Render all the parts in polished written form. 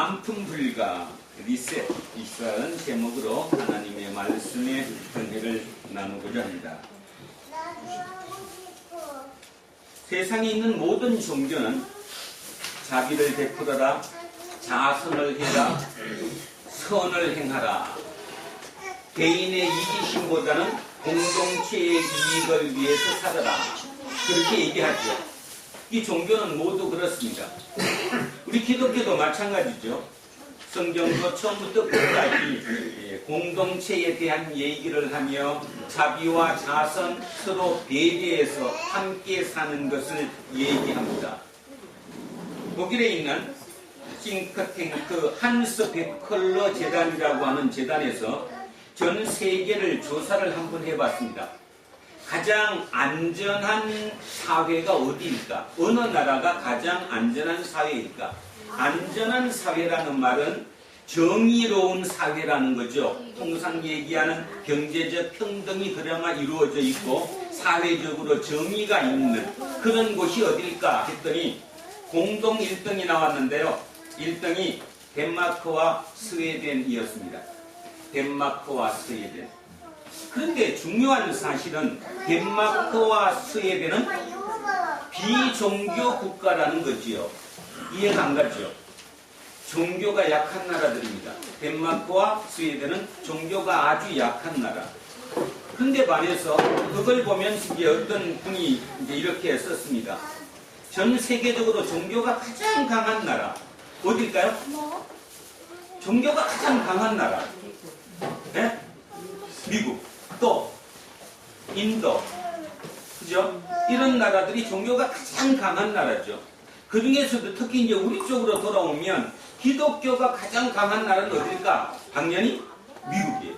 남품 불가 리셋 이런 제목으로 하나님의 말씀의 은혜를 나누고자 합니다. 세상에 있는 모든 종교는 자비를 베풀어라, 자선을 해라, 선을 행하라, 개인의 이기심보다는 공동체의 이익을 위해서 살아라, 그렇게 얘기하죠. 이 종교는 모두 그렇습니다. 우리 기독교도 마찬가지죠. 성경도 처음부터 끝까지 공동체에 대한 얘기를 하며 자비와 자선, 서로 배려해서 함께 사는 것을 얘기합니다. 독일에 있는 싱크탱크 한스 베컬러 재단이라고 하는 재단에서 전 세계를 조사를 한번 해봤습니다. 가장 안전한 사회가 어디일까? 어느 나라가 가장 안전한 사회일까? 안전한 사회라는 말은 정의로운 사회라는 거죠. 통상 얘기하는 경제적 평등이 그나마 이루어져 있고 사회적으로 정의가 있는 그런 곳이 어딜까 했더니 공동 1등이 나왔는데요. 1등이 덴마크와 스웨덴이었습니다. 덴마크와 스웨덴. 그런데 중요한 사실은 덴마크와 스웨덴은 비종교 국가라는 거지요. 이해가 안 가죠? 종교가 약한 나라들입니다. 덴마크와 스웨덴은 종교가 아주 약한 나라. 그런데 반해서 그걸 보면 이제 어떤 분이 이제 이렇게 썼습니다. 전 세계적으로 종교가 가장 강한 나라 어딜까요? 종교가 가장 강한 나라. 네? 미국, 또 인도, 그죠? 이런 나라들이 종교가 가장 강한 나라죠. 그 중에서도 특히 이제 우리 쪽으로 돌아오면 기독교가 가장 강한 나라는 어딜까? 당연히 미국이에요.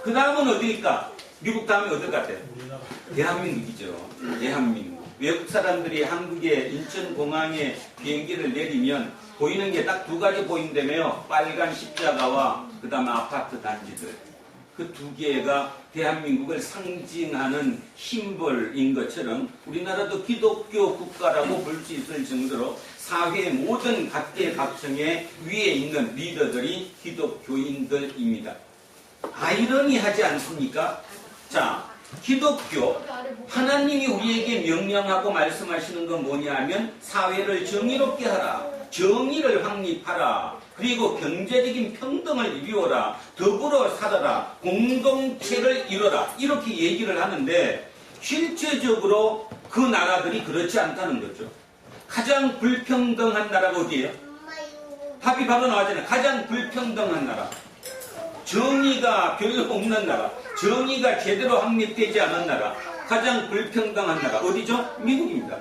그 다음은 어딜까? 미국 다음에 어딜 같아요? 대한민국이죠. 대한민국. 외국 사람들이 한국의 인천공항에 비행기를 내리면 보이는 게 딱 두 가지 보인다며요. 빨간 십자가와 그 다음에 아파트 단지들. 그 두 개가 대한민국을 상징하는 심벌인 것처럼 우리나라도 기독교 국가라고 볼 수 있을 정도로 사회의 모든 각계각층의 위에 있는 리더들이 기독교인들입니다. 아이러니하지 않습니까? 자, 기독교, 하나님이 우리에게 명령하고 말씀하시는 건 뭐냐 하면 사회를 정의롭게 하라, 정의를 확립하라, 그리고 경제적인 평등을 이루어라, 더불어 살아라, 공동체를 이뤄라, 이렇게 얘기를 하는데 실제적으로 그 나라들이 그렇지 않다는 거죠. 가장 불평등한 나라가 어디예요? 답이 바로 나왔잖아요. 가장 불평등한 나라, 정의가 별로 없는 나라, 정의가 제대로 확립되지 않은 나라, 가장 불평등한 나라 어디죠? 미국입니다.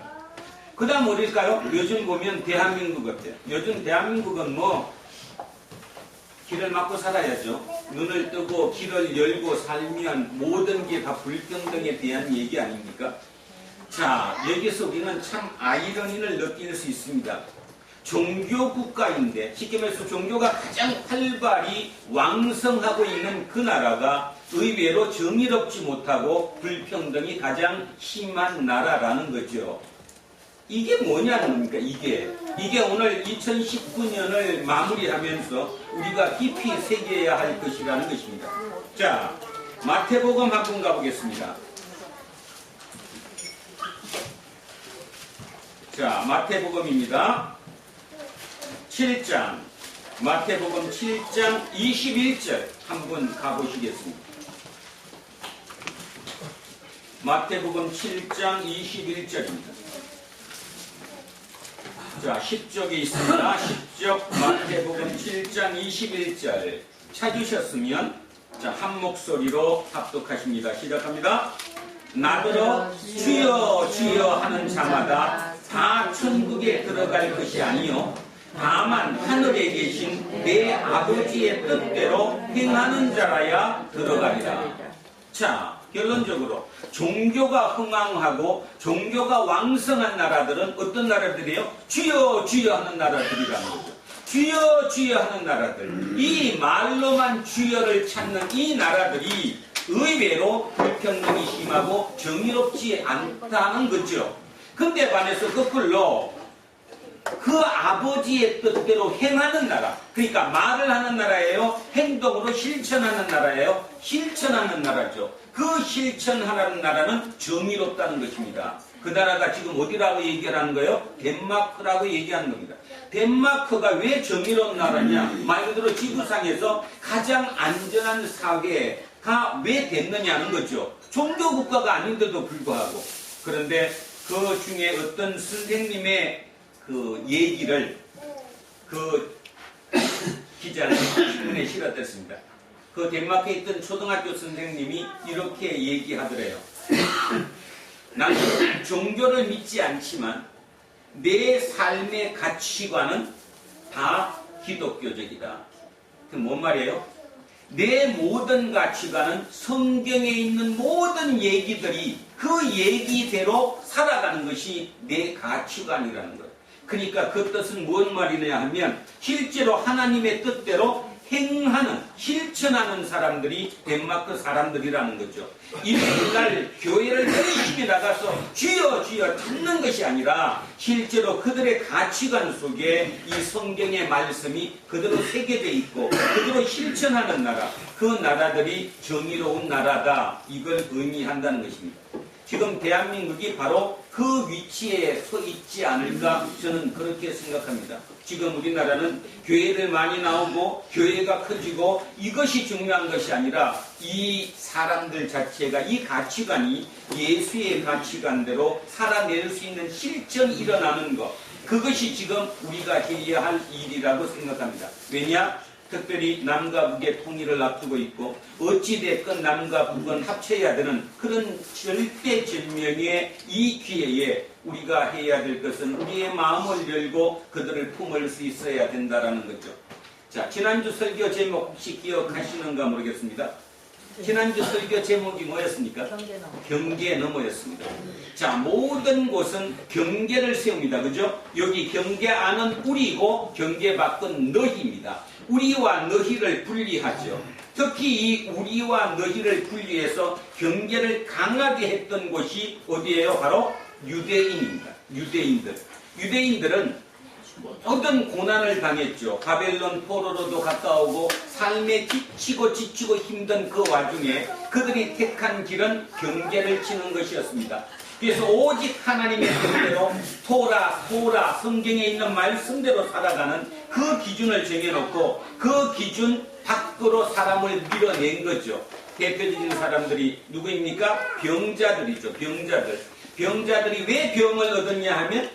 그 다음 어딜까요? 요즘 보면 대한민국 같아요. 요즘 대한민국은 뭐 길을 막고 살아야죠. 눈을 뜨고 길을 열고 살면 모든 게 다 불평등에 대한 얘기 아닙니까? 자, 여기서 우리는 참 아이러니를 느낄 수 있습니다. 종교 국가인데, 쉽게 말해서 종교가 가장 활발히 왕성하고 있는 그 나라가 의외로 정의롭지 못하고 불평등이 가장 심한 나라라는 거죠. 이게 뭐냐는 겁니까? 이게 오늘 2019년을 마무리하면서 우리가 깊이 새겨야 할 것이라는 것입니다. 자, 마태복음 한번 가보겠습니다. 자, 마태복음입니다. 7장, 마태복음 7장 21절 한번 가보시겠습니다. 마태복음 7장 21절입니다. 자, 10쪽에 있습니다. 10쪽 마태복음 7장 21절 찾으셨으면 자, 한 목소리로 합독하십니다. 시작합니다. 나더러 주여 주여 하는 자마다 다 천국에 들어갈 것이 아니요 다만 하늘에 계신 내 아버지의 뜻대로 행하는 자라야 들어가리라. 자, 결론적으로 종교가 흥왕하고 종교가 왕성한 나라들은 어떤 나라들이에요? 주여 주여 하는 나라들이라는 거죠. 주여 주여 하는 나라들, 이 말로만 주여를 찾는 이 나라들이 의외로 불평등이 심하고 정의롭지 않다는 거죠. 근데 반해서 거꾸로 그 아버지의 뜻대로 행하는 나라. 그러니까 말을 하는 나라예요? 행동으로 실천하는 나라예요? 실천하는 나라죠. 그 실천하는 나라는 정의롭다는 것입니다. 그 나라가 지금 어디라고 얘기하는 거예요? 덴마크라고 얘기하는 겁니다. 덴마크가 왜 정의로운 나라냐? 말 그대로 지구상에서 가장 안전한 사회가 왜 됐느냐는 거죠. 종교 국가가 아닌데도 불구하고. 그런데 그 중에 어떤 선생님의 그 얘기를 그 기자는 신문에 실었댔습니다. 그 덴마크에 있던 초등학교 선생님이 이렇게 얘기하더래요. 나는 종교를 믿지 않지만 내 삶의 가치관은 다 기독교적이다. 그 뭔 말이에요? 내 모든 가치관은 성경에 있는 모든 얘기들이 그 얘기대로 살아가는 것이 내 가치관이라는 거예요. 그러니까 그 뜻은 무슨 말이냐 하면 실제로 하나님의 뜻대로 행하는, 실천하는 사람들이 덴마크 사람들이라는 거죠. 일요일날 교회를 열심히 나가서 주여 주여 찾는 것이 아니라 실제로 그들의 가치관 속에 이 성경의 말씀이 그대로 새겨져 있고 그대로 실천하는 나라, 그 나라들이 정의로운 나라다, 이걸 의미한다는 것입니다. 지금 대한민국이 바로 그 위치에 서 있지 않을까 저는 그렇게 생각합니다. 지금 우리나라는 교회를 많이 나오고 교회가 커지고 이것이 중요한 것이 아니라 이 사람들 자체가 이 가치관이 예수의 가치관대로 살아낼 수 있는 실천이 일어나는 것, 그것이 지금 우리가 해야 할 일이라고 생각합니다. 왜냐? 특별히 남과 북의 통일을 앞두고 있고 어찌됐건 남과 북은 합쳐야 되는 그런 절대절명의 이 기회에 우리가 해야 될 것은 우리의 마음을 열고 그들을 품을 수 있어야 된다는 거죠. 자, 지난주 설교 제목 혹시 기억하시는가 모르겠습니다. 지난주 설교 제목이 뭐였습니까? 경계 너머였습니다. 자, 모든 곳은 경계를 세웁니다. 그죠? 여기 경계 안은 우리고 경계 밖은 너희입니다. 우리와 너희를 분리하죠. 특히 이 우리와 너희를 분리해서 경계를 강하게 했던 곳이 어디예요? 바로 유대인입니다. 유대인들은 모든 고난을 당했죠. 바벨론 포로로도 갔다 오고 삶에 지치고 힘든 그 와중에 그들이 택한 길은 경계를 치는 것이었습니다. 그래서 오직 하나님의 뜻대로 토라 성경에 있는 말씀대로 살아가는 그 기준을 정해놓고 그 기준 밖으로 사람을 밀어낸 거죠. 대표적인 사람들이 누구입니까? 병자들이죠. 병자들이 왜 병을 얻었냐 하면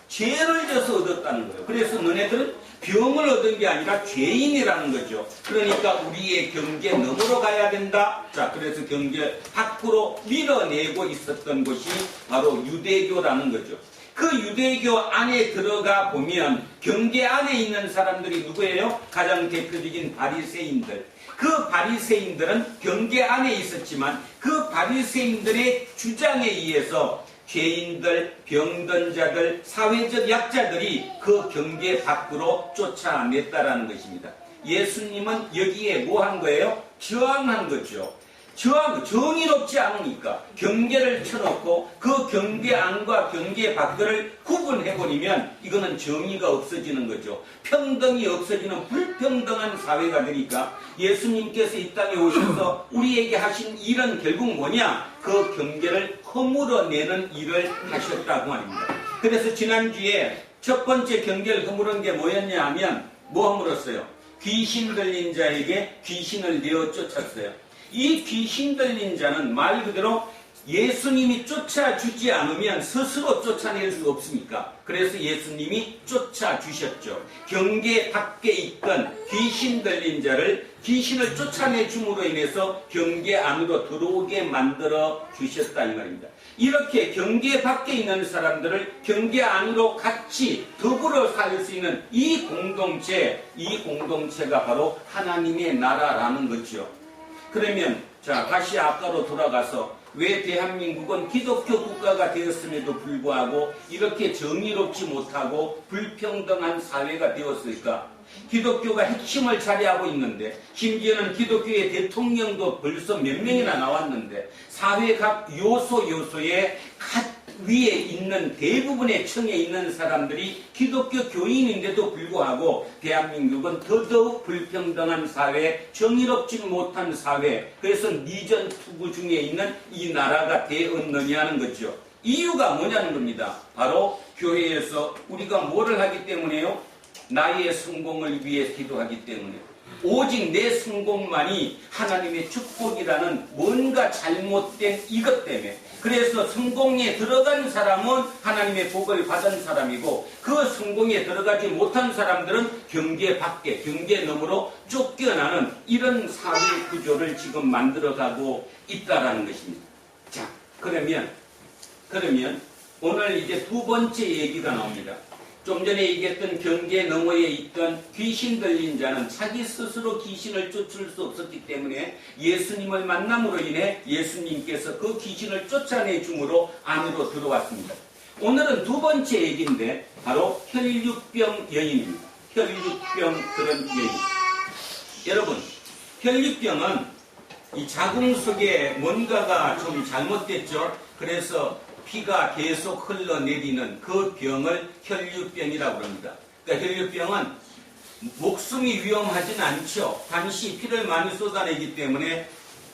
죄를 져서 얻었다는 거예요. 그래서 너네들은 병을 얻은 게 아니라 죄인이라는 거죠. 그러니까 우리의 경계 너머로 가야 된다. 자, 그래서 경계 밖으로 밀어내고 있었던 것이 바로 유대교라는 거죠. 그 유대교 안에 들어가 보면 경계 안에 있는 사람들이 누구예요? 가장 대표적인 바리새인들. 그 바리새인들은 경계 안에 있었지만 그 바리새인들의 주장에 의해서 죄인들, 병든 자들, 사회적 약자들이 그 경계 밖으로 쫓아냈다라는 것입니다. 예수님은 여기에 뭐 한 거예요? 저항한 거죠. 정의롭지 않으니까 경계를 쳐놓고 그 경계 안과 경계 밖을 구분해버리면 이거는 정의가 없어지는 거죠. 평등이 없어지는 불평등한 사회가 되니까 예수님께서 이 땅에 오셔서 우리에게 하신 일은 결국 뭐냐? 그 경계를 허물어내는 일을 하셨다고 말입니다. 그래서 지난주에 첫 번째 경계를 허물은 게 뭐였냐 하면 뭐 허물었어요? 귀신 들린 자에게 귀신을 내어 쫓았어요. 이 귀신 들린 자는 말 그대로 예수님이 쫓아주지 않으면 스스로 쫓아낼 수 없으니까 그래서 예수님이 쫓아주셨죠. 경계 밖에 있던 귀신 들린 자를 귀신을 쫓아내줌으로 인해서 경계 안으로 들어오게 만들어 주셨다 이 말입니다. 이렇게 경계 밖에 있는 사람들을 경계 안으로 같이 더불어 살 수 있는 이 공동체가 바로 하나님의 나라라는 거죠. 그러면 자 다시 아까로 돌아가서 왜 대한민국은 기독교 국가가 되었음에도 불구하고 이렇게 정의롭지 못하고 불평등한 사회가 되었을까? 기독교가 핵심을 차지하고 있는데 심지어는 기독교의 대통령도 벌써 몇 명이나 나왔는데 사회 각 요소에 위에 있는 대부분의 층에 있는 사람들이 기독교 교인인데도 불구하고 대한민국은 더더욱 불평등한 사회, 정의롭지 못한 사회, 그래서 니전 투구 중에 있는 이 나라가 되었느냐는 거죠. 이유가 뭐냐는 겁니다. 바로 교회에서 우리가 뭐를 하기 때문에요? 나의 성공을 위해 기도하기 때문에, 오직 내 성공만이 하나님의 축복이라는 뭔가 잘못된 이것 때문에, 그래서 성공에 들어간 사람은 하나님의 복을 받은 사람이고, 그 성공에 들어가지 못한 사람들은 경계 밖에, 경계 너머로 쫓겨나는 이런 사회 구조를 지금 만들어가고 있다라는 것입니다. 자, 그러면 오늘 이제 두 번째 얘기가 나옵니다. 좀 전에 얘기했던 경계 너머에 있던 귀신 들린 자는 자기 스스로 귀신을 쫓을 수 없었기 때문에 예수님을 만남으로 인해 예수님께서 그 귀신을 쫓아내 줌으로 안으로 들어왔습니다. 오늘은 두 번째 얘기인데 바로 혈육병 여인입니다. 혈육병 그런 여인. 여러분, 혈육병은 이 자궁 속에 뭔가가 좀 잘못됐죠. 그래서 피가 계속 흘러내리는 그 병을 혈류병이라고 합니다. 그러니까 혈류병은 목숨이 위험하진 않죠. 단시 피를 많이 쏟아내기 때문에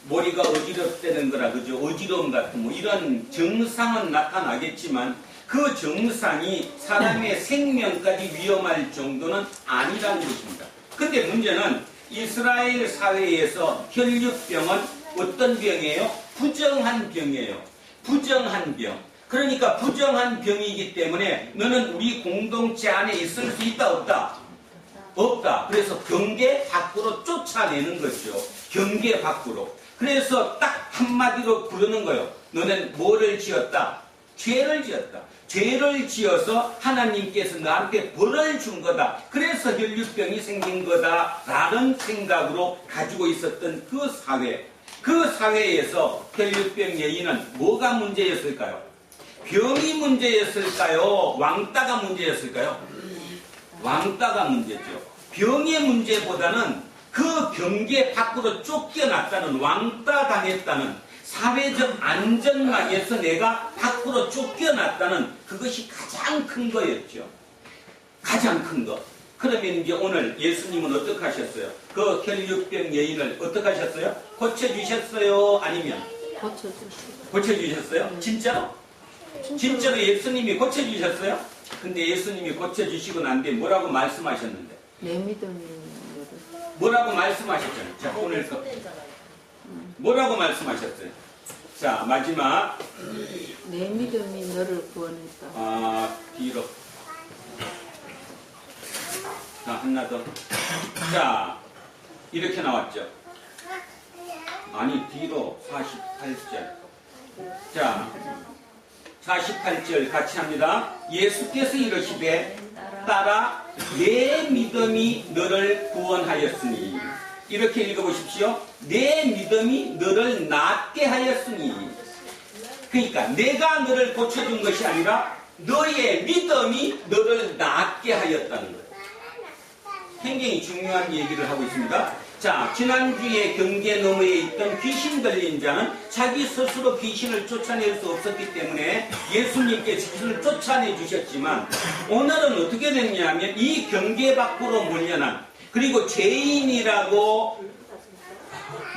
머리가 어지럽다는 거라 그죠. 어지러움 같은 뭐 이런 증상은 나타나겠지만 그 증상이 사람의 생명까지 위험할 정도는 아니라는 것입니다. 근데 문제는 이스라엘 사회에서 혈류병은 어떤 병이에요? 부정한 병이에요. 부정한 병. 그러니까 부정한 병이기 때문에 너는 우리 공동체 안에 있을 수 있다 없다? 없다. 그래서 경계 밖으로 쫓아내는 거죠. 경계 밖으로. 그래서 딱 한마디로 부르는 거예요. 너는 뭐를 지었다? 죄를 지었다. 죄를 지어서 하나님께서 나한테 벌을 준 거다. 그래서 혈류병이 생긴 거다라는 생각으로 가지고 있었던 그 사회. 그 사회에서 혈류병 여인은 뭐가 문제였을까요? 병이 문제였을까요? 왕따가 문제였을까요? 왕따가 문제죠. 병의 문제보다는 그 경계 밖으로 쫓겨났다는, 왕따 당했다는, 사회적 안전망에서 내가 밖으로 쫓겨났다는 그것이 가장 큰 거였죠. 가장 큰 거. 그러면 이제 오늘 예수님은 어떻게 하셨어요? 그 혈육병 여인을 어떻게 하셨어요? 고쳐주셨어요? 아니면? 고쳐주셨어요? 진짜로? 진짜로 예수님이 고쳐주셨어요? 근데 예수님이 고쳐주시고 난 뒤에 뭐라고 말씀하셨는데? 내 믿음이 뭐라고 말씀하셨잖아요. 자, 오늘 거. 뭐라고 말씀하셨어요? 자, 마지막. 내 믿음이 너를 구원했다. 뒤로. 자, 하나 더. 자, 이렇게 나왔죠. 아니, 뒤로 48절. 자, 48절 같이 합니다. 예수께서 이르시되 따라 내 믿음이 너를 구원하였으니. 이렇게 읽어보십시오. 내 믿음이 너를 낫게 하였으니. 그러니까 내가 너를 고쳐준 것이 아니라 너의 믿음이 너를 낫게 하였다는 거예요. 굉장히 중요한 얘기를 하고 있습니다. 자, 지난주에 경계 너머에 있던 귀신 들린 자는 자기 스스로 귀신을 쫓아낼 수 없었기 때문에 예수님께 귀신을 쫓아내 주셨지만, 오늘은 어떻게 됐냐면 이 경계 밖으로 몰려난, 그리고 죄인이라고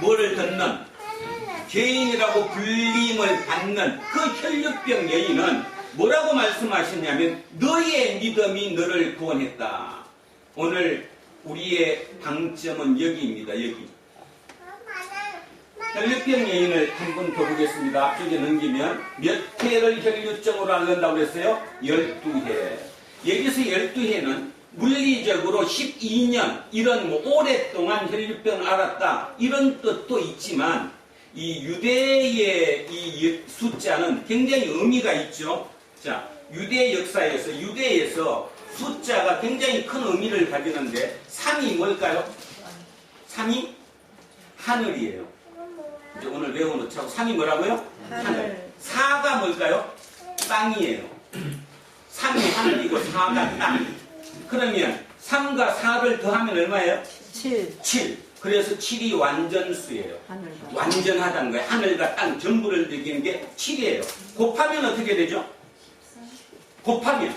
뭐를 듣는, 죄인이라고 불림을 받는 그 혈육병 여인은 뭐라고 말씀하셨냐면 너의 믿음이 너를 구원했다. 오늘 우리의 방점은 여기입니다. 여기. 혈류병 여인을 한 번 더 보겠습니다. 앞쪽에 넘기면 몇 회를 혈류증으로 앓는다고 그랬어요? 12회. 여기서 12회는 물리적으로 12년, 이런 뭐 오랫동안 혈류병을 앓았다, 이런 뜻도 있지만 이 유대의 이 숫자는 굉장히 의미가 있죠. 자, 유대에서 숫자가 굉장히 큰 의미를 가지는데 3이 뭘까요? 3이 하늘이에요. 이제 오늘 외워놓자고. 3이 뭐라고요? 하늘. 4가 뭘까요? 땅이에요. 3이 하늘이고 4가 땅. 그러면 3과 4를 더하면 얼마예요? 7. 그래서 7이 완전수예요. 완전하다는 거예요. 하늘과 땅 전부를 느끼는 게 7이에요. 곱하면 어떻게 되죠? 곱하면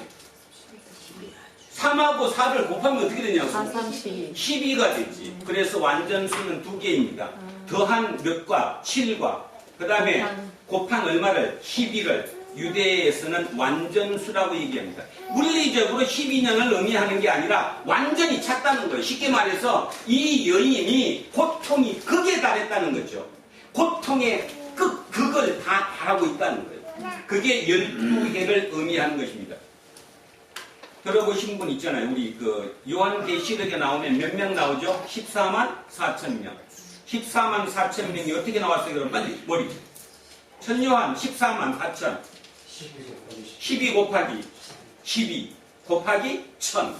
3하고 4를 곱하면 어떻게 되냐고. 4, 3, 12. 12가 되지. 그래서 완전수는 두 개입니다. 더한 몇과 7과 그 다음에 곱한 얼마를 12를 유대에서는 완전수라고 얘기합니다. 물리적으로 12년을 의미하는 게 아니라 완전히 찼다는 거예요. 쉽게 말해서 이 여인이 고통이 극에 달했다는 거죠. 고통의 극을 다 바라고 있다는 거예요. 그게 12해를 의미하는 것입니다. 들어보신 분 있잖아요. 우리 그 요한계시록에 나오면 몇 명 나오죠? 14만 4천 명. 14만 4천 명이 어떻게 나왔어요? 그럼 빨리 머리. 천요한 14만 4천. 12 곱하기 12 곱하기 1000.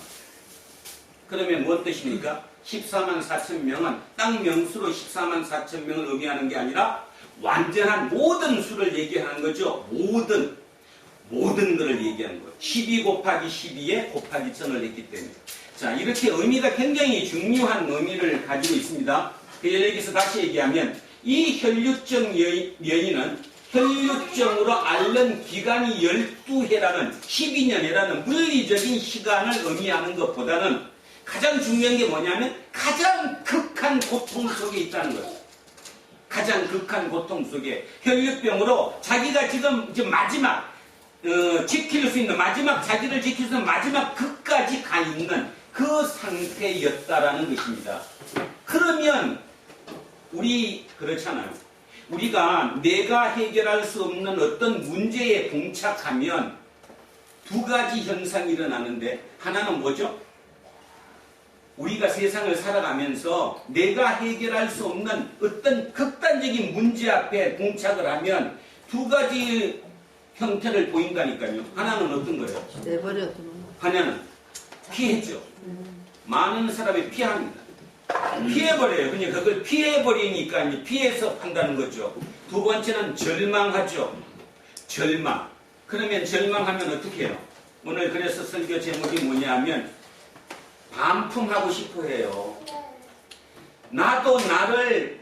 그러면 뭔 뜻입니까? 14만 4천 명은 딱 명수로 14만 4천 명을 의미하는 게 아니라 완전한 모든 수를 얘기하는 거죠. 모든 것을 얘기하는 거예요. 12 곱하기 12에 곱하기 1000을 했기 때문에. 자, 이렇게 의미가 굉장히 중요한 의미를 가지고 있습니다. 여기서 다시 얘기하면 이 혈류증 여인은 혈류증으로 앓는 기간이 12해라는 12년이라는 물리적인 시간을 의미하는 것보다는 가장 중요한 게 뭐냐면 가장 극한 고통 속에 있다는 거예요. 가장 극한 고통 속에 혈류병으로 자기가 지금 마지막 지킬 수 있는 자기를 지킬 수 있는 마지막 극까지 가 있는 그 상태였다라는 것입니다. 그러면 우리 그렇잖아요. 우리가 내가 해결할 수 없는 어떤 문제에 봉착하면 두 가지 현상이 일어나는데 하나는 뭐죠? 우리가 세상을 살아가면서 내가 해결할 수 없는 어떤 극단적인 문제 앞에 봉착을 하면 두 가지 형태를 보인다니까요. 하나는 어떤 거예요? 내버려두는 거. 하나는 피해죠. 많은 사람이 피합니다. 피해버려요. 그냥 그걸 피해버리니까 이제 피해서 한다는 거죠. 두 번째는 절망하죠. 절망. 그러면 절망하면 어떻게 해요? 오늘 그래서 설교 제목이 뭐냐 하면 반품하고 싶어 해요. 나도 나를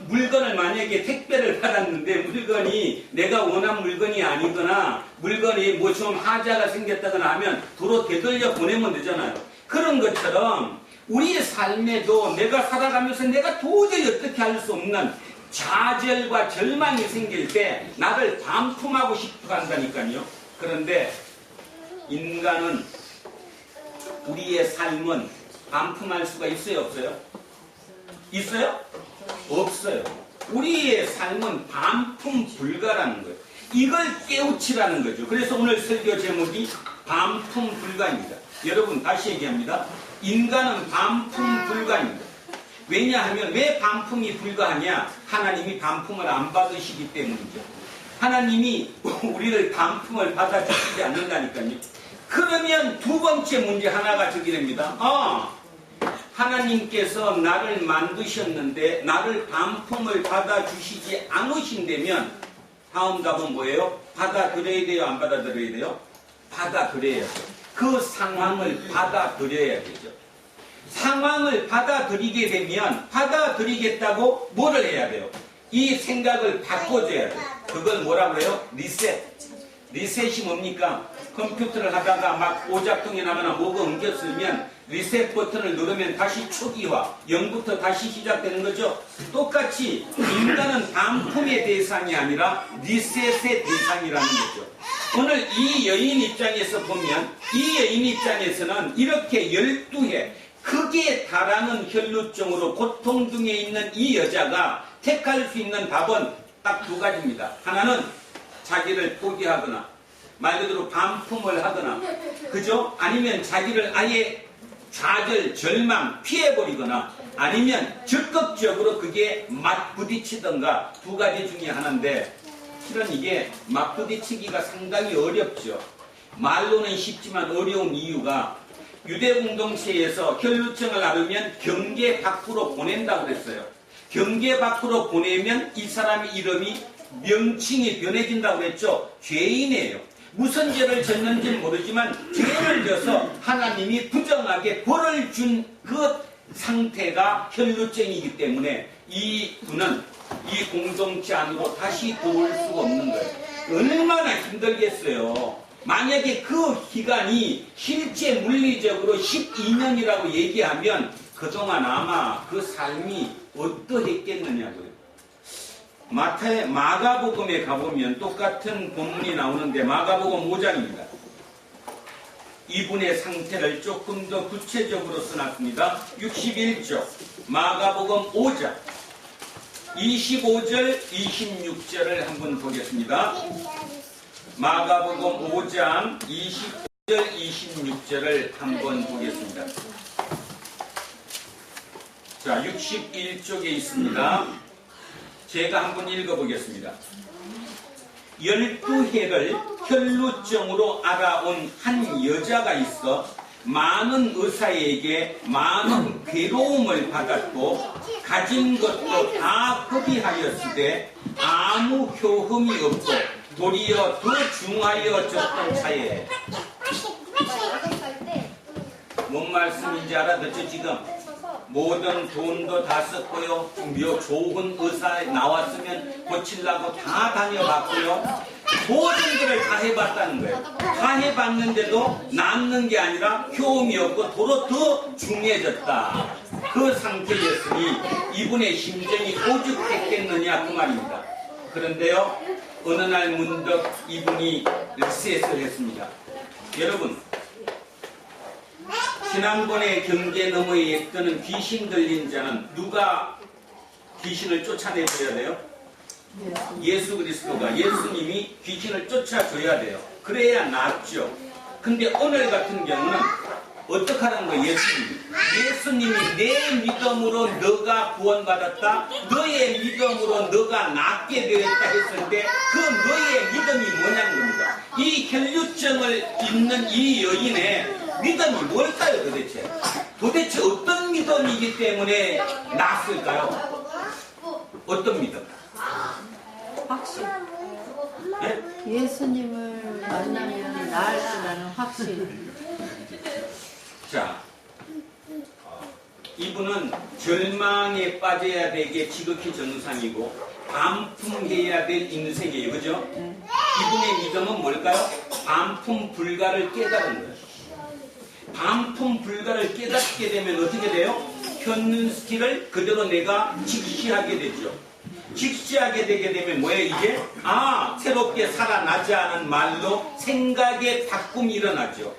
물건을 만약에 택배를 받았는데 물건이 내가 원한 물건이 아니거나 물건이 뭐 좀 하자가 생겼다거나 하면 도로 되돌려 보내면 되잖아요. 그런 것처럼 우리의 삶에도 내가 살아가면서 내가 도저히 어떻게 할 수 없는 좌절과 절망이 생길 때 나를 반품하고 싶어 한다니까요. 그런데 인간은 우리의 삶은 반품할 수가 있어요, 없어요? 있어요? 없어요. 우리의 삶은 반품 불가라는 거예요. 이걸 깨우치라는 거죠. 그래서 오늘 설교 제목이 반품 불가입니다. 여러분 다시 얘기합니다. 인간은 반품 불가입니다. 왜냐하면 왜 반품이 불가하냐? 하나님이 반품을 안 받으시기 때문이죠. 하나님이 우리를 반품을 받아주시지 않는다니까요. 그러면 두 번째 문제 하나가 저기 됩니다. 하나님께서 나를 만드셨는데 나를 반품을 받아주시지 않으신다면 다음 답은 뭐예요? 받아들여야 돼요? 안 받아들여야 돼요? 받아들여야 돼요. 그 상황을 받아들여야 되죠. 상황을 받아들이게 되면 받아들이겠다고 뭐를 해야 돼요? 이 생각을 바꿔줘야 돼요. 그걸 뭐라고 해요? 리셋. 리셋이 뭡니까? 컴퓨터를 하다가 막 오작동이 나거나 뭐가 엉겼으면 리셋 버튼을 누르면 다시 초기화, 0부터 다시 시작되는 거죠. 똑같이 인간은 반품의 대상이 아니라 리셋의 대상이라는 거죠. 오늘 이 여인 입장에서 보면 이 여인 입장에서는 이렇게 12해 극에 달하는 혈루증으로 고통 중에 있는 이 여자가 택할 수 있는 답은 딱 두 가지입니다. 하나는 자기를 포기하거나 말 그대로 반품을 하거나 그죠? 아니면 자기를 아예 좌절, 절망, 피해버리거나 아니면 적극적으로 그게 맞부딪히던가 두 가지 중에 하나인데 실은 이게 맞부딪히기가 상당히 어렵죠. 말로는 쉽지만 어려운 이유가 유대 공동체에서 혈루증을 앓으면 경계 밖으로 보낸다고 그랬어요. 경계 밖으로 보내면 이 사람의 이름이 명칭이 변해진다고 그랬죠. 죄인이에요. 무슨 죄를 졌는지는 모르지만 죄를 져서 하나님이 부정하게 벌을 준 그 상태가 혈루증이기 때문에 이 분은 이 공동체 안으로 다시 들어올 수가 없는 거예요. 얼마나 힘들겠어요. 만약에 그 기간이 실제 물리적으로 12년이라고 얘기하면 그동안 아마 그 삶이 어떠했겠느냐고요. 마가복음에 가보면 똑같은 본문이 나오는데 마가복음 5장입니다. 이분의 상태를 조금 더 구체적으로 써놨습니다. 61쪽 마가복음 5장 25절 26절을 한번 보겠습니다. 마가복음 5장 25절 26절을 한번 보겠습니다. 자, 61쪽에 있습니다. 제가 한번 읽어보겠습니다. 12해를 혈루증으로 알아온 한 여자가 있어 많은 의사에게 많은 괴로움을 받았고 가진 것도 다 허비하였으되 아무 효험이 없고 도리어 더 중하여졌던 차에 뭔 말씀인지 알아듣죠? 지금 모든 돈도 다 썼고요. 좋은 의사 나왔으면 고치려고 다 다녀봤고요. 모든 것을 다 해봤다는 거예요. 다 해봤는데도 남는 게 아니라 효험이 없고 도로 더 중해졌다. 그 상태였으니 이분의 심정이 오죽했겠느냐 그 말입니다. 그런데요, 어느 날 문득 이분이 리셋을 했습니다. 여러분, 지난번에 경계 너머에 떠는 귀신 들린 자는 누가 귀신을 쫓아내줘야 돼요? 예수 그리스도가, 예수님이 귀신을 쫓아줘야 돼요. 그래야 낫죠. 근데 오늘 같은 경우는 어떻게 하는 거예요? 예수님이 내 믿음으로 너가 구원받았다, 너의 믿음으로 너가 낫게 되었다 했을 때 그 너의 믿음이 뭐냐는 겁니다. 이 혈루증을 입는 이 여인의 믿음이 뭘까요 도대체? 도대체 어떤 믿음이기 때문에 낫을까요? 어떤 믿음? 확신. 예? 예수님을 만나면 나을 거라는 확신. 자, 이분은 절망에 빠져야 되게 지극히 정상이고 반품해야 될 인생이에요. 그죠? 이분의 믿음은 뭘까요? 반품 불가를 깨달은 거예요. 반품 불가를 깨닫게 되면 어떻게 돼요? 현실을 그대로 내가 직시하게 되죠. 직시하게 되게 되면 뭐예요? 이게 새롭게 살아나지 않은 말로 생각의 바꿈이 일어나죠.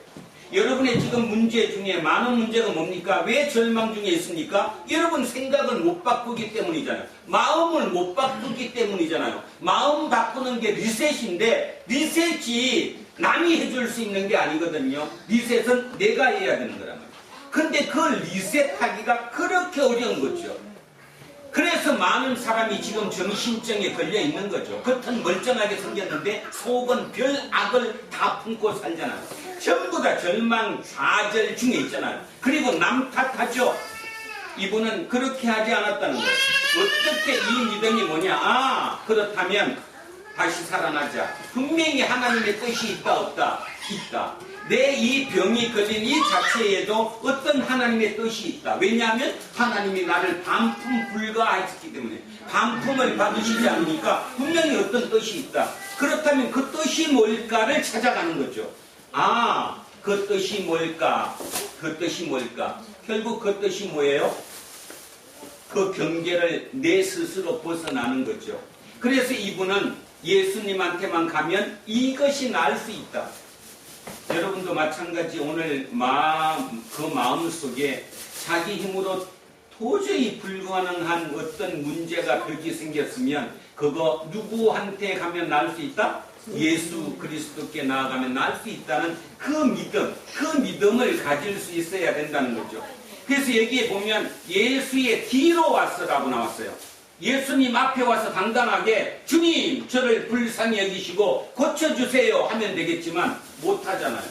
여러분의 지금 문제 중에 많은 문제가 뭡니까? 왜 절망 중에 있습니까? 여러분 생각을 못 바꾸기 때문이잖아요. 마음을 못 바꾸기 때문이잖아요. 마음 바꾸는 게 리셋인데 리셋이 남이 해줄 수 있는 게 아니거든요. 리셋은 내가 해야 되는 거란 말이에요. 근데 그 리셋하기가 그렇게 어려운 거죠. 그래서 많은 사람이 지금 정신병에 걸려 있는 거죠. 겉은 멀쩡하게 생겼는데 속은 별 악을 다 품고 살잖아요. 전부 다 절망, 좌절 중에 있잖아요. 그리고 남 탓하죠. 이분은 그렇게 하지 않았다는 거예요. 어떻게 이 믿음이 뭐냐? 그렇다면 다시 살아나자. 분명히 하나님의 뜻이 있다 없다? 있다. 내 이 병이 걸린 이 자체에도 어떤 하나님의 뜻이 있다. 왜냐하면 하나님이 나를 반품 불가했기 때문에 반품을 받으시지 않으니까 분명히 어떤 뜻이 있다. 그렇다면 그 뜻이 뭘까를 찾아가는 거죠. 그 뜻이 뭘까? 그 뜻이 뭘까? 결국 그 뜻이 뭐예요? 그 경계를 내 스스로 벗어나는 거죠. 그래서 이분은 예수님한테만 가면 이것이 나을 수 있다. 여러분도 마찬가지 오늘 그 마음 속에 자기 힘으로 도저히 불가능한 어떤 문제가 벽이 생겼으면 그거 누구한테 가면 나을 수 있다? 예수 그리스도께 나아가면 나을 수 있다는 그 믿음을 가질 수 있어야 된다는 거죠. 그래서 여기에 보면 예수의 뒤로 왔어라고 나왔어요. 예수님 앞에 와서 당당하게 주님 저를 불쌍히 여기시고 고쳐주세요 하면 되겠지만 못하잖아요.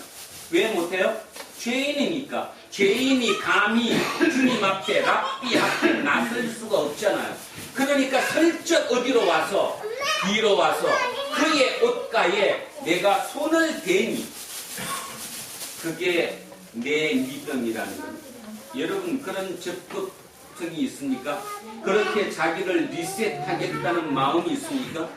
왜 못해요? 죄인이니까. 죄인이 감히 주님 앞에 랍비 앞에 나설 수가 없잖아요. 그러니까 슬쩍 어디로 와서 뒤로 와서 그의 옷가에 내가 손을 대니 그게 내 믿음이라는 겁니다. 여러분 그런 적극 특성이 있습니까? 그렇게 자기를 리셋하겠다는 마음이 있습니까?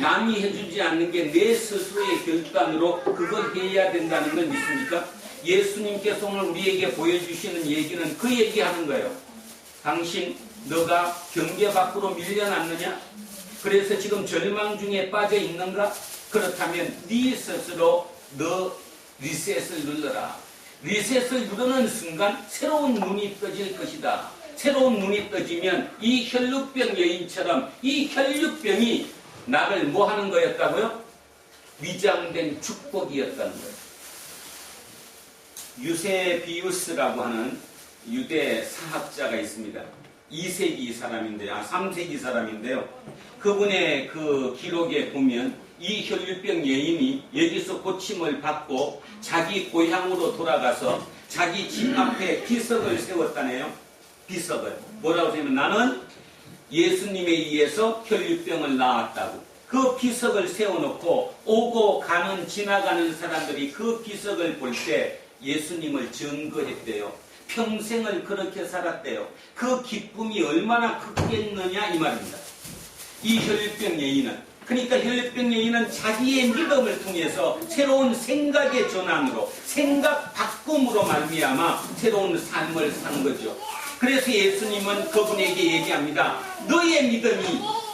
남이 해주지 않는 게 내 스스로의 결단으로 그걸 해야 된다는 건 있습니까? 예수님께서 오늘 우리에게 보여주시는 얘기는 그 얘기하는 거예요. 당신 너가 경계 밖으로 밀려났느냐? 그래서 지금 절망 중에 빠져 있는가? 그렇다면 네 스스로 너 리셋을 눌러라. 리셋을 누르는 순간 새로운 눈이 떠질 것이다. 새로운 눈이 떠지면 이 혈육병 여인처럼 이 혈육병이 나를 뭐 하는 거였다고요? 위장된 축복이었다는 거예요. 유세비우스라고 하는 유대 사학자가 있습니다. 2세기 사람인데요. 3세기 사람인데요. 그분의 그 기록에 보면 이 혈류병 여인이 여기서 고침을 받고 자기 고향으로 돌아가서 자기 집 앞에 비석을 세웠다네요. 비석을. 뭐라고 하냐면 나는 예수님에 의해서 혈류병을 낳았다고. 그 비석을 세워놓고 오고 가는 지나가는 사람들이 그 비석을 볼 때 예수님을 증거했대요. 평생을 그렇게 살았대요. 그 기쁨이 얼마나 크겠느냐 이 말입니다. 이 혈류병 여인은. 그러니까 혈류병 여인은 자기의 믿음을 통해서 새로운 생각의 전환으로 생각 바꿈으로 말미암아 새로운 삶을 산 거죠. 그래서 예수님은 그분에게 얘기합니다. 너의 믿음이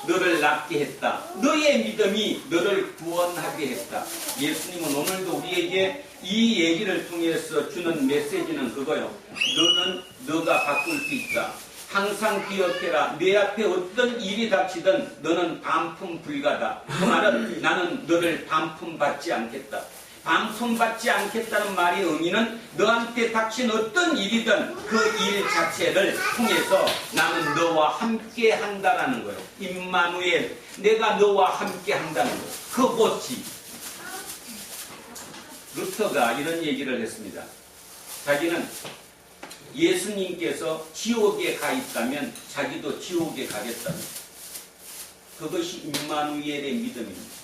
너를 낫게 했다. 너의 믿음이 너를 구원하게 했다. 예수님은 오늘도 우리에게 이 얘기를 통해서 주는 메시지는 그거요. 너는 너가 바꿀 수 있다. 항상 기억해라. 내 앞에 어떤 일이 닥치든 너는 반품 불가다. 그 말은 나는 너를 반품 받지 않겠다. 반품 받지 않겠다는 말의 의미는 너한테 닥친 어떤 일이든 그 일 자체를 통해서 나는 너와 함께 한다라는 거예요. 임마누엘, 내가 너와 함께 한다는 거예요. 그것이 루터가 이런 얘기를 했습니다. 자기는 예수님께서 지옥에 가 있다면 자기도 지옥에 가겠다는 그것이 임마누엘의 믿음입니다.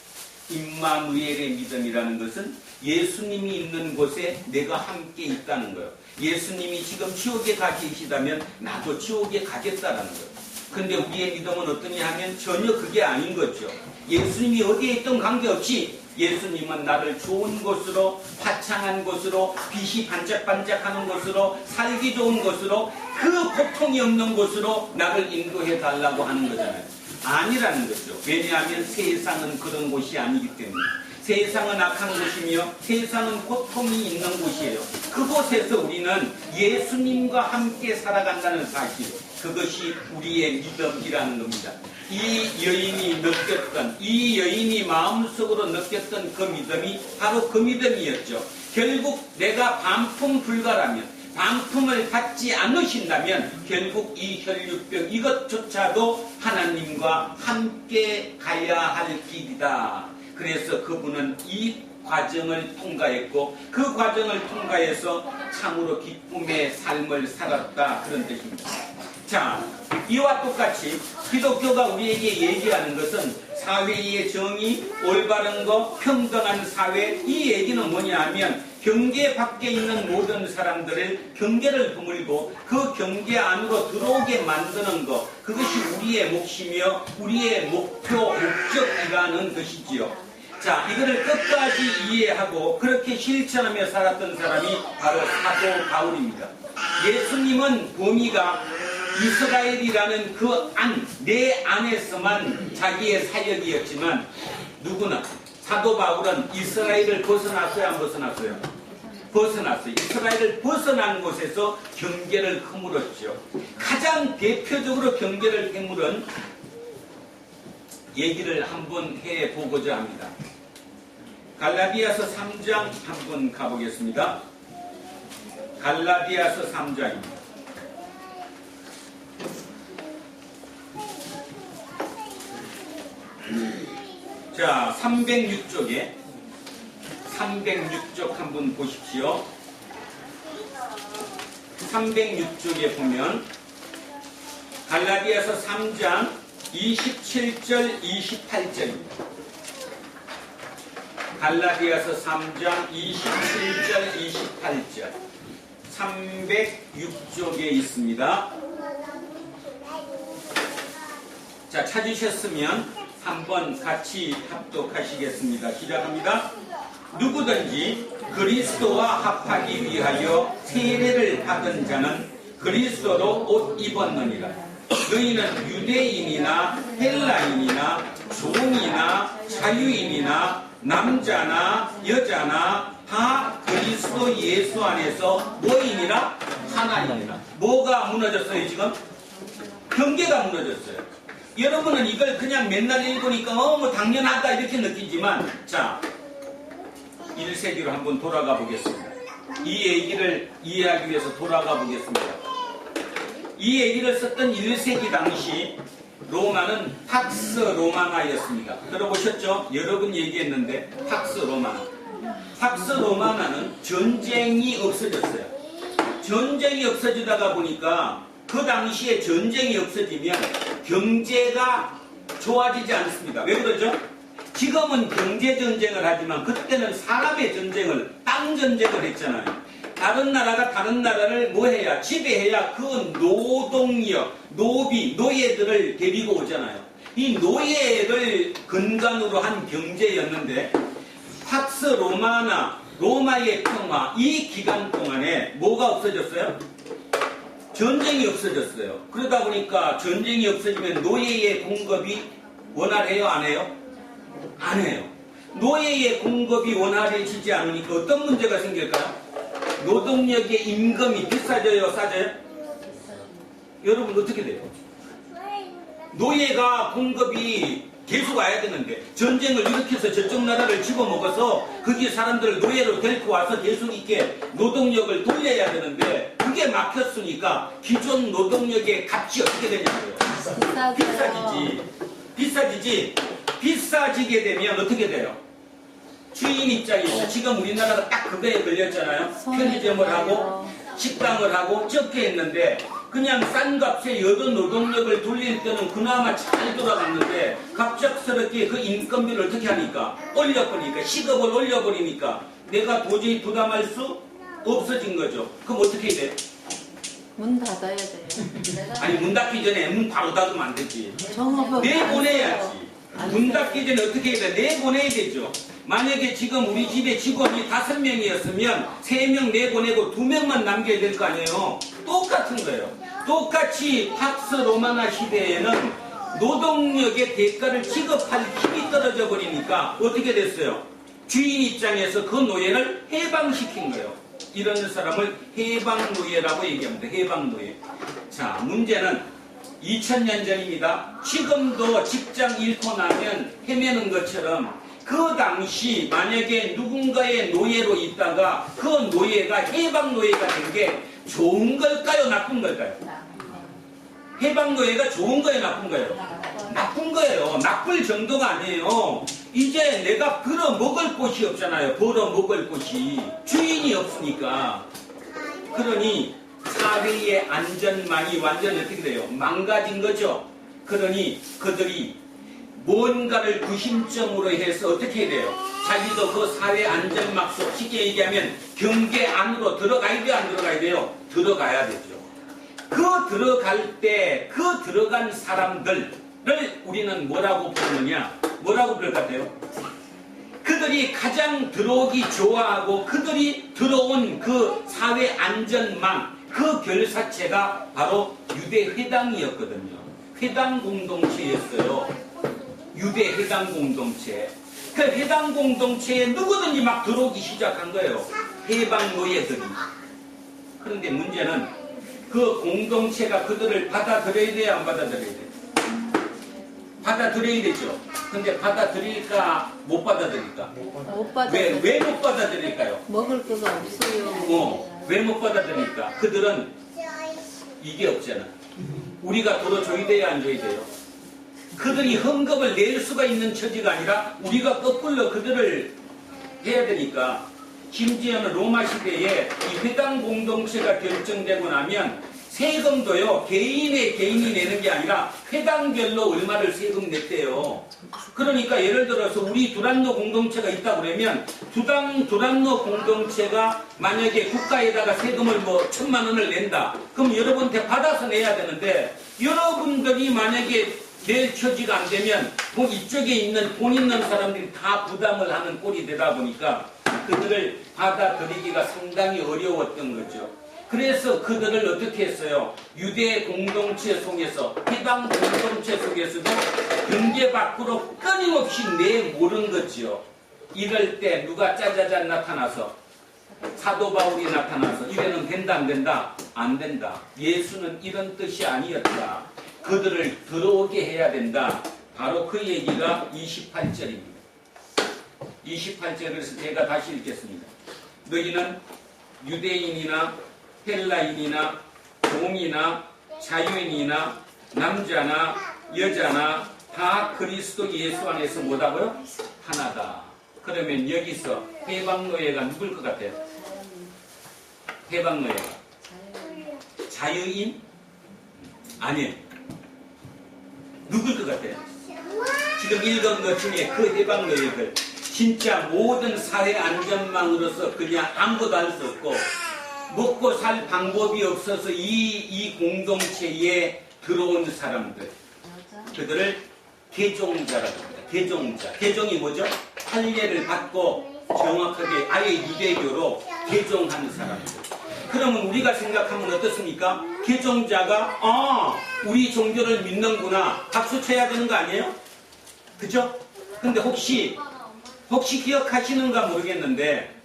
임마누엘의 믿음이라는 것은 예수님이 있는 곳에 내가 함께 있다는 거예요. 예수님이 지금 지옥에 가 계시다면 나도 지옥에 가겠다는 거예요. 근데 우리의 믿음은 어떠냐 하면 전혀 그게 아닌 거죠. 예수님이 어디에 있든 관계없이 예수님은 나를 좋은 곳으로, 화창한 곳으로, 빛이 반짝반짝하는 곳으로, 살기 좋은 곳으로, 그 고통이 없는 곳으로 나를 인도해 달라고 하는 거잖아요. 아니라는 거죠. 왜냐하면 세상은 그런 곳이 아니기 때문에. 세상은 악한 곳이며 세상은 고통이 있는 곳이에요. 그곳에서 우리는 예수님과 함께 살아간다는 사실, 그것이 우리의 믿음이라는 겁니다. 이 여인이 느꼈던, 이 여인이 마음속으로 느꼈던 그 믿음이 바로 그 믿음이었죠. 결국 내가 반품 불가라면, 반품을 받지 않으신다면 결국 이 혈육병 이것조차도 하나님과 함께 가야 할 길이다. 그래서 그분은 이 과정을 통과했고 그 과정을 통과해서 참으로 기쁨의 삶을 살았다. 그런 뜻입니다. 자, 이와 똑같이 기독교가 우리에게 얘기하는 것은 사회의 정의, 올바른 것, 평등한 사회, 이 얘기는 뭐냐 하면 경계 밖에 있는 모든 사람들을 경계를 허물고 그 경계 안으로 들어오게 만드는 것, 그것이 우리의 몫이며 우리의 목표, 목적이라는 것이지요. 자, 이거를 끝까지 이해하고 그렇게 실천하며 살았던 사람이 바로 사도 바울입니다. 예수님은 범위가 이스라엘이라는 그 안, 내 안에서만 자기의 사역이었지만 누구나 사도 바울은 이스라엘을 벗어났어요, 안 벗어났어요? 벗어났어요. 이스라엘을 벗어난 곳에서 경계를 허물었죠. 가장 대표적으로 경계를 허물은 얘기를 한번 해보고자 합니다. 갈라디아서 3장 한번 가보겠습니다. 갈라디아서 3장입니다. 자, 306쪽에 306쪽 한번 보십시오. 306쪽에 보면 갈라디아서 3장 27절 28절입니다. 갈라디아서 3장 27절 28절 306쪽에 있습니다. 자, 찾으셨으면 한번 같이 합독하시겠습니다. 시작합니다. 누구든지 그리스도와 합하기 위하여 세례를 받은 자는 그리스도로 옷 입었느니라. 너희는 유대인이나 헬라인이나 종이나 자유인이나 남자나 여자나 다 그리스도 예수 안에서 뭐이니라? 하나이니라. 뭐가 무너졌어요 지금? 경계가 무너졌어요. 여러분은 이걸 그냥 맨날 읽으니까 뭐 당연하다 이렇게 느끼지만, 자, 1세기로 한번 돌아가 보겠습니다. 이 얘기를 이해하기 위해서 돌아가 보겠습니다. 이 얘기를 썼던 1세기 당시 로마는 팍스 로마나였습니다. 들어보셨죠? 여러분 얘기했는데 팍스 로마나. 팍스 로마나는 전쟁이 없어졌어요. 전쟁이 없어지다가 보니까 그 당시에 전쟁이 없어지면 경제가 좋아지지 않습니다. 왜 그러죠? 지금은 경제 전쟁을 하지만 그때는 사람의 전쟁을, 땅 전쟁을 했잖아요. 다른 나라가 다른 나라를 뭐 해야? 지배해야 그 노동력, 노비, 노예들을 데리고 오잖아요. 이 노예를 근간으로 한 경제였는데 팍스 로마나, 로마의 평화, 이 기간 동안에 뭐가 없어졌어요? 전쟁이 없어졌어요. 그러다 보니까 전쟁이 없어지면 노예의 공급이 원활해요? 안 해요? 안 해요. 노예의 공급이 원활해지지 않으니까 어떤 문제가 생길까요? 노동력의 임금이 비싸져요? 싸져요? 여러분 어떻게 돼요? 노예가 공급이 계속 와야 되는데 전쟁을 일으켜서 저쪽 나라를 집어먹어서 거기 사람들을 노예로 데리고 와서 계속 있게 노동력을 돌려야 되는데 그게 막혔으니까 기존 노동력의 값이 어떻게 되냐고요? 비싸지지. 비싸지지. 비싸지게 되면 어떻게 돼요? 주인 입장에서 지금 우리나라가 딱 그거에 걸렸잖아요. 편의점을 하고 식당을 하고 적게 했는데 그냥 싼 값에 여러 노동력을 돌릴 때는 그나마 잘 돌아갔는데 갑작스럽게 그 인건비를 어떻게 하니까 올려버리니까 시급을 올려버리니까 내가 도저히 부담할 수 없어진 거죠. 그럼 어떻게 해야 돼요? 문 닫아야 돼요. 아니 문 닫기 전에 문 바로 닫으면 안 되지. 정업을 내보내야지. 문 닫기 전에 어떻게 해야 돼? 내보내야 되죠. 만약에 지금 우리 집에 직원이 5명이었으면 3명 내보내고 2명만 남겨야 될 거 아니에요. 똑같은 거예요. 똑같이 팍스 로마나 시대에는 노동력의 대가를 지급할 힘이 떨어져 버리니까 어떻게 됐어요? 주인 입장에서 그 노예를 해방시킨 거예요. 이런 사람을 해방노예라고 얘기합니다. 해방노예. 자, 문제는 2000년 전입니다. 지금도 직장 잃고 나면 헤매는 것처럼 그 당시 만약에 누군가의 노예로 있다가 그 노예가 해방노예가 된 게 좋은 걸까요? 나쁜 걸까요? 해방노예가 좋은 거예요? 나쁜 거예요? 나쁜 거예요. 나쁠 정도가 아니에요. 이제 내가 벌어 먹을 곳이 없잖아요. 벌어 먹을 곳이. 주인이 없으니까. 그러니 사회의 안전망이 완전히 어떻게 돼요? 망가진 거죠. 그러니 그들이 뭔가를 구심점으로 해서 어떻게 해야 돼요? 자기도 그 사회 안전망 속 쉽게 얘기하면 경계 안으로 들어가야 돼요? 안 들어가야 돼요? 들어가야 되죠. 그 들어갈 때 그 들어간 사람들을 우리는 뭐라고 부르느냐? 뭐라고 부를 것 같아요? 그들이 가장 들어오기 좋아하고 그들이 들어온 그 사회 안전망 그 결사체가 바로 유대 회당이었거든요. 회당 공동체였어요. 유대 회당 공동체. 그 회당 공동체에 누구든지 막 들어오기 시작한 거예요. 해방 노예들이. 그런데 문제는 그 공동체가 그들을 받아들여야 돼요? 안 받아들여야 돼요? 받아들여야 되죠. 근데 받아들일까 못 받아들일까? 못 받아들여요. 왜 못 받아들일까요? 먹을 거가 없어요. 왜 못 받아들일까? 그들은 이게 없잖아. 우리가 들어줘야 돼요? 안 줘야 돼요? 그들이 헌금을 낼 수가 있는 처지가 아니라 우리가 거꾸로 그들을 해야 되니까 심지어는 로마 시대에 이 회당 공동체가 결정되고 나면 세금도요 개인이 내는 게 아니라 회당별로 얼마를 세금 냈대요. 그러니까 예를 들어서 우리 두란노 공동체가 있다 그러면 두란노 공동체가 만약에 국가에다가 세금을 뭐 1000만 원을 낸다. 그럼 여러분한테 받아서 내야 되는데 여러분들이 만약에 내일 처지가 안 되면 이쪽에 있는 돈 있는 사람들이 다 부담을 하는 꼴이 되다 보니까 그들을 받아들이기가 상당히 어려웠던 거죠. 그래서 그들을 어떻게 했어요? 유대 공동체 속에서, 해방 공동체 속에서도 경계 밖으로 끊임없이 내모른 거죠. 이럴 때 누가 짜자잔 나타나서, 사도 바울이 나타나서 이래는 된다 안 된다? 안 된다. 예수는 이런 뜻이 아니었다. 그들을 들어오게 해야 된다. 바로 그 얘기가 28절입니다. 28절에서 제가 다시 읽겠습니다. 너희는 유대인이나 헬라인이나 종이나 자유인이나 남자나 여자나 다 그리스도 예수 안에서 뭐다고요? 하나다. 그러면 여기서 해방노예가 누굴 것 같아요? 해방노예가 자유인? 아니에요. 누굴 것 같아요? 지금 읽은 것 중에 그 해방노예들 진짜 모든 사회 안전망으로서 그냥 아무것도 할 수 없고 먹고 살 방법이 없어서 이 공동체에 들어온 사람들, 그들을 개종자라고 합니다. 개종자. 개종이 뭐죠? 할례를 받고 정확하게 아예 유대교로 개종하는 사람들. 그러면 우리가 생각하면 어떻습니까? 개종자가 우리 종교를 믿는구나 박수 쳐야 되는 거 아니에요? 그죠? 근데 혹시 기억하시는가 모르겠는데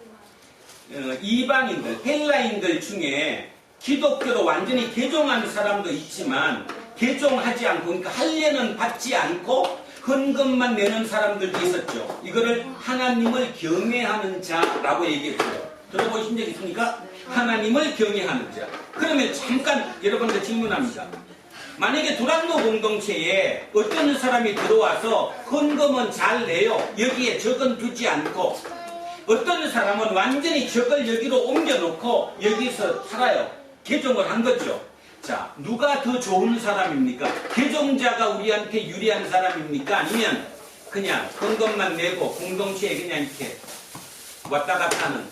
이방인들, 헬라인들 중에 기독교로 완전히 개종한 사람도 있지만 개종하지 않고, 그러니까 할례는 받지 않고 헌금만 내는 사람들도 있었죠. 이거를 하나님을 경외하는 자라고 얘기했어요. 들어보신 적 있습니까? 하나님을 경외하는 자. 그러면 잠깐 여러분들 질문합니다. 만약에 두란노 공동체에 어떤 사람이 들어와서 헌금은 잘 내요. 여기에 적은 두지 않고, 어떤 사람은 완전히 적을 여기로 옮겨놓고 여기서 살아요. 개종을 한 거죠. 자, 누가 더 좋은 사람입니까? 개종자가 우리한테 유리한 사람입니까? 아니면 그냥 헌금만 내고 공동체에 그냥 이렇게 왔다 갔다 하는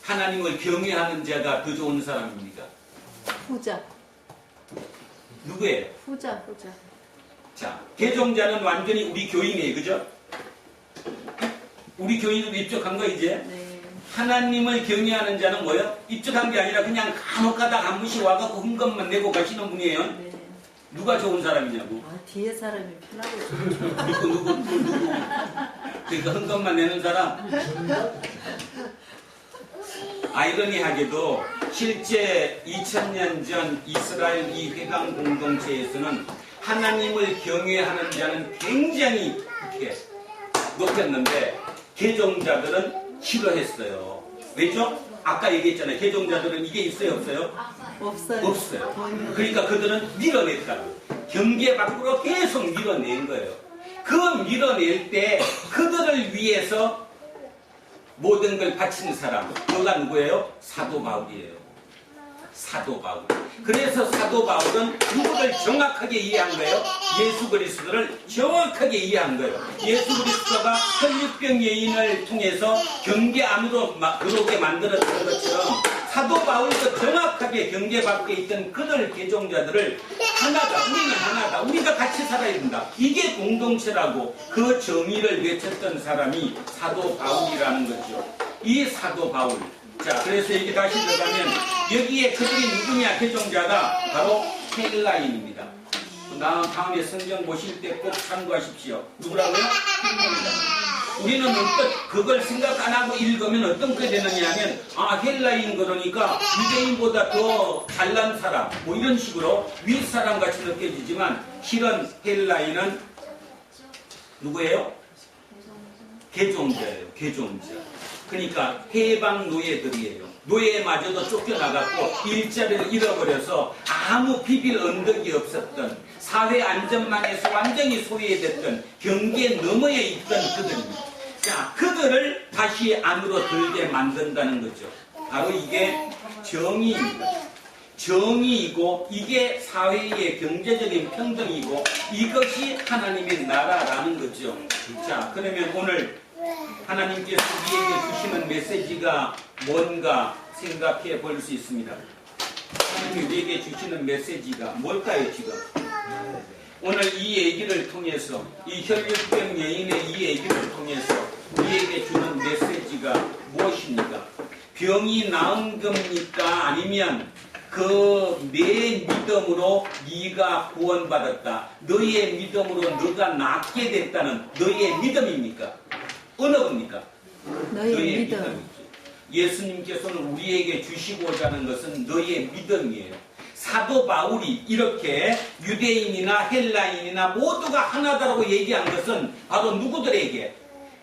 하나님을 경외하는 자가 더 좋은 사람입니까? 후자. 누구예요? 후자. 자, 개종자는 완전히 우리 교인이에요. 그죠? 우리 교인으로 입적한 거 이제. 네. 하나님을 경외하는 자는 뭐예요? 입적한 게 아니라 그냥 간혹 가다 한 번씩 와갖고 헌금만 내고 가시는 분이에요. 네. 누가 좋은 사람이냐고. 뒤에 사람이 편하고 누구. 그러니까 헌금만 내는 사람. 아이러니하게도 실제 2000년 전 이스라엘 이 회당 공동체에서는 하나님을 경외하는 자는 굉장히 이렇게 높였는데 개종자들은 싫어했어요. 왜죠? 아까 얘기했잖아요. 개종자들은 이게 있어요, 없어요? 없어요. 그러니까 그들은 밀어냈다고. 경계 밖으로 계속 밀어낸 거예요. 그 밀어낼 때 그들을 위해서 모든 걸 바친 사람, 그가 누구예요? 사도 바울이에요. 사도 바울. 그래서 사도 바울은 누구를 정확하게 이해한 거예요? 예수 그리스도를 정확하게 이해한 거예요. 예수 그리스도가 혈육병 여인을 통해서 경계 안으로 들어오게 만들었던 것처럼 사도 바울도 정확하게 경계 밖에 있던 그들 개종자들을 하나다, 우리는 하나다, 우리가 같이 살아야 된다. 이게 공동체라고 그 정의를 외쳤던 사람이 사도 바울이라는 거죠. 이 사도 바울. 자, 그래서 여기 다시 들어가면 여기에 그들이 누구냐? 개종자가 바로 헬라인입니다. 다음에 성경 보실 때 꼭 참고하십시오. 누구라고요? 우리는 어떤 그걸 생각 안 하고 읽으면 어떤 게 되느냐 하면 헬라인 그러니까 유대인보다 더 잘난 사람 뭐 이런 식으로 윗사람 같이 느껴지지만 실은 헬라인은 누구예요? 개종자예요. 개종자. 그러니까 해방 노예들이에요. 노예마저도 쫓겨나갔고 일자리를 잃어버려서 아무 비빌 언덕이 없었던 사회 안전망에서 완전히 소외됐던 경계 너머에 있던 그들입니다. 자, 그들을 다시 안으로 들게 만든다는 거죠. 바로 이게 정의입니다. 정의이고 이게 사회의 경제적인 평등이고 이것이 하나님의 나라라는 거죠. 자, 그러면 오늘 하나님께서 우리에게 주시는 메시지가 뭔가 생각해 볼 수 있습니다. 하나님이 우리에게 주시는 메시지가 뭘까요, 지금? 오늘 이 얘기를 통해서 이 혈류병 여인의 이 얘기를 통해서 우리에게 주는 메시지가 무엇입니까? 병이 나은 겁니까? 아니면 내 믿음으로 네가 구원받았다. 너의 믿음으로 너가 낫게 됐다는 너의 믿음입니까? 어느 겁니까? 너의 믿음. 믿음이죠. 예수님께서는 우리에게 주시고자 하는 것은 너의 믿음이에요. 사도 바울이 이렇게 유대인이나 헬라인이나 모두가 하나다라고 얘기한 것은 바로 누구들에게?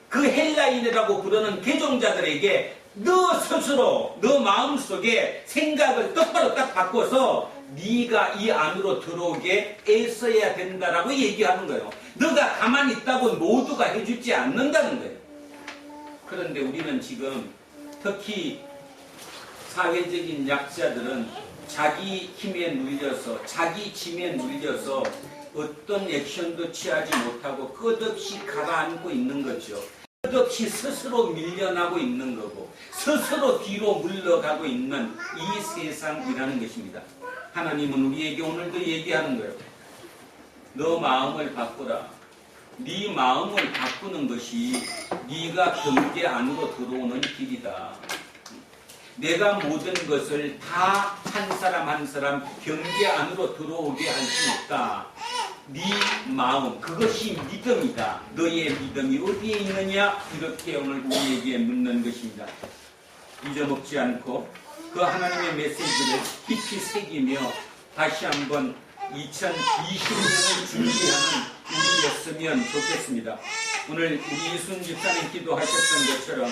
그 헬라인이라고 부르는 개종자들에게 너 스스로 너 마음속에 생각을 똑바로 딱 바꿔서 네가 이 안으로 들어오게 애써야 된다라고 얘기하는 거예요. 너가 가만히 있다고 모두가 해주지 않는다는 거예요. 그런데 우리는 지금 특히 사회적인 약자들은 자기 힘에 눌려서 자기 짐에 눌려서 어떤 액션도 취하지 못하고 끝없이 가라앉고 있는 거죠. 끝없이 스스로 밀려나고 있는 거고 스스로 뒤로 물러가고 있는 이 세상이라는 것입니다. 하나님은 우리에게 오늘도 얘기하는 거예요. 너 마음을 바꾸라. 네 마음을 바꾸는 것이 네가 경계 안으로 들어오는 길이다. 내가 모든 것을 다 한 사람 한 사람 경계 안으로 들어오게 할 수 있다. 네 마음, 그것이 믿음이다. 너의 믿음이 어디에 있느냐? 이렇게 오늘 우리에게 묻는 것입니다. 잊어먹지 않고 그 하나님의 메시지를 깊이 새기며 다시 한번 2020년을 준비하는 우리였으면 좋겠습니다. 오늘 우리 이순 집사님 기도하셨던 것처럼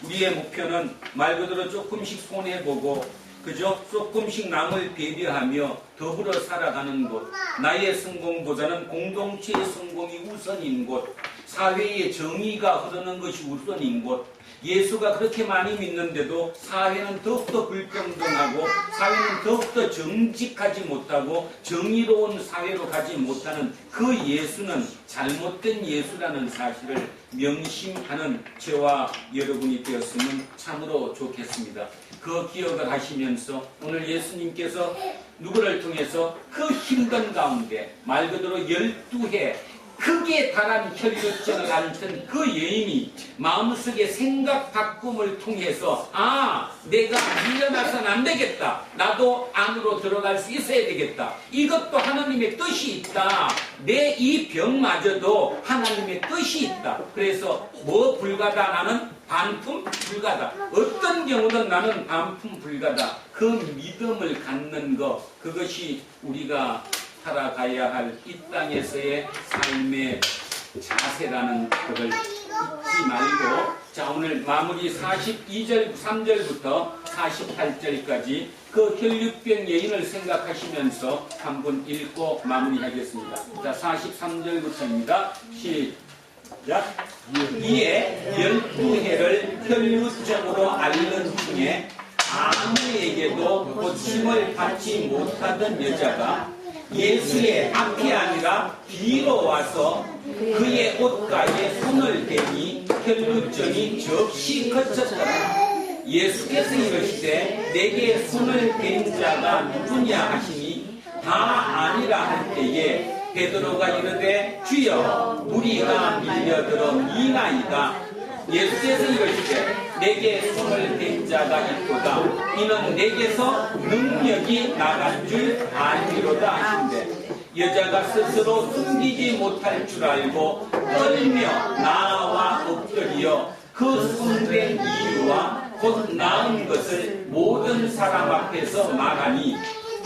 우리의 목표는 말 그대로 조금씩 손해보고 그저 조금씩 남을 배려하며 더불어 살아가는 곳, 나의 성공보다는 공동체의 성공이 우선인 곳, 사회의 정의가 흐르는 것이 우선인 곳, 예수가 그렇게 많이 믿는데도 사회는 더욱더 불평등하고 사회는 더욱더 정직하지 못하고 정의로운 사회로 가지 못하는 그 예수는 잘못된 예수라는 사실을 명심하는 저와 여러분이 되었으면 참으로 좋겠습니다. 그 기억을 하시면서 오늘 예수님께서 누구를 통해서 그 힘든 가운데 말 그대로 12해 크게 달한 혈류증을 앓던 그 여인이 마음속에 생각 바꿈을 통해서 내가 밀려나서는 안 되겠다. 나도 안으로 들어갈 수 있어야 되겠다. 이것도 하나님의 뜻이 있다. 내 이 병마저도 하나님의 뜻이 있다. 그래서 뭐 불가다? 나는 반품 불가다. 어떤 경우든 나는 반품 불가다. 그 믿음을 갖는 것, 그것이 우리가 살아가야 할 이 땅에서의 삶의 자세라는 것을 잊지 말고, 자, 오늘 마무리 42절 3절부터 48절까지 그 혈류병 여인을 생각하시면서 한번 읽고 마무리하겠습니다. 자, 43절부터입니다. 시작. 이에 12해를 혈류증으로 앓는 중에 아무에게도 고침을 받지 못하던 여자가 예수의 앞이 아니라 뒤로 와서 그의 옷가에 손을 대니 혈류증이 즉시 그쳤더라. 예수께서 이르시되 내게 손을 댄 자가 누구냐 하시니 다 아니라 할 때에 베드로가 이르되 주여 우리가 밀려들어 미나이다. 예수께서 이르시되 내게 손을 댄 자가 있도다. 이는 내게서 능력이 나간 줄 알미로다 하신대. 여자가 스스로 숨기지 못할 줄 알고 떨며 나와 엎드려 그 손댄 이유와 곧 나은 것을 모든 사람 앞에서 말하니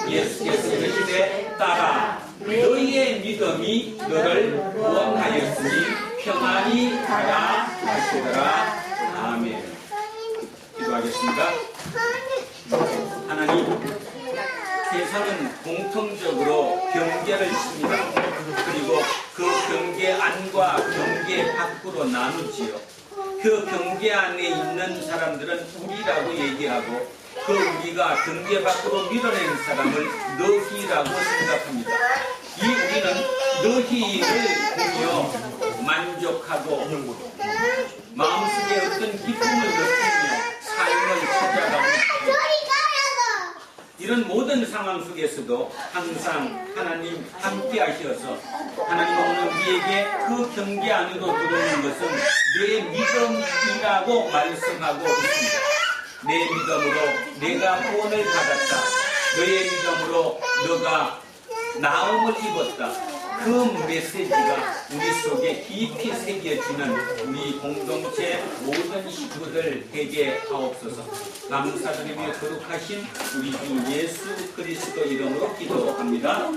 예수께서 이르시되 딸아 너희의 믿음이 너를 구원하였으니 평안히 가라 하시더라. 아멘. 기도하겠습니다. 하나님, 세상은 공통적으로 경계를 칩니다. 그리고 그 경계 안과 경계 밖으로 나누지요. 그 경계 안에 있는 사람들은 우리라고 얘기하고 그 우리가 경계 밖으로 밀어낸 사람을 너희라고 생각합니다. 이 우리는 너희를 보며 만족하고 마음속에 어떤 기쁨을 느끼며 삶을 찾아가고 이런 모든 상황 속에서도 항상 하나님 함께 하셔서 하나님은 오늘 우리에게 그 경계 안으로 들어오는 것은 내 믿음이라고 말씀하고 있습니다. 내 믿음으로 내가 구원을 받았다. 너의 믿음으로 너가 나음을 입었다. 그 메시지가 우리 속에 깊이 새겨지는 우리 공동체 모든 식구들 되게 하옵소서. 감사드리며 거룩하신 우리 주 예수 그리스도 이름으로 기도합니다.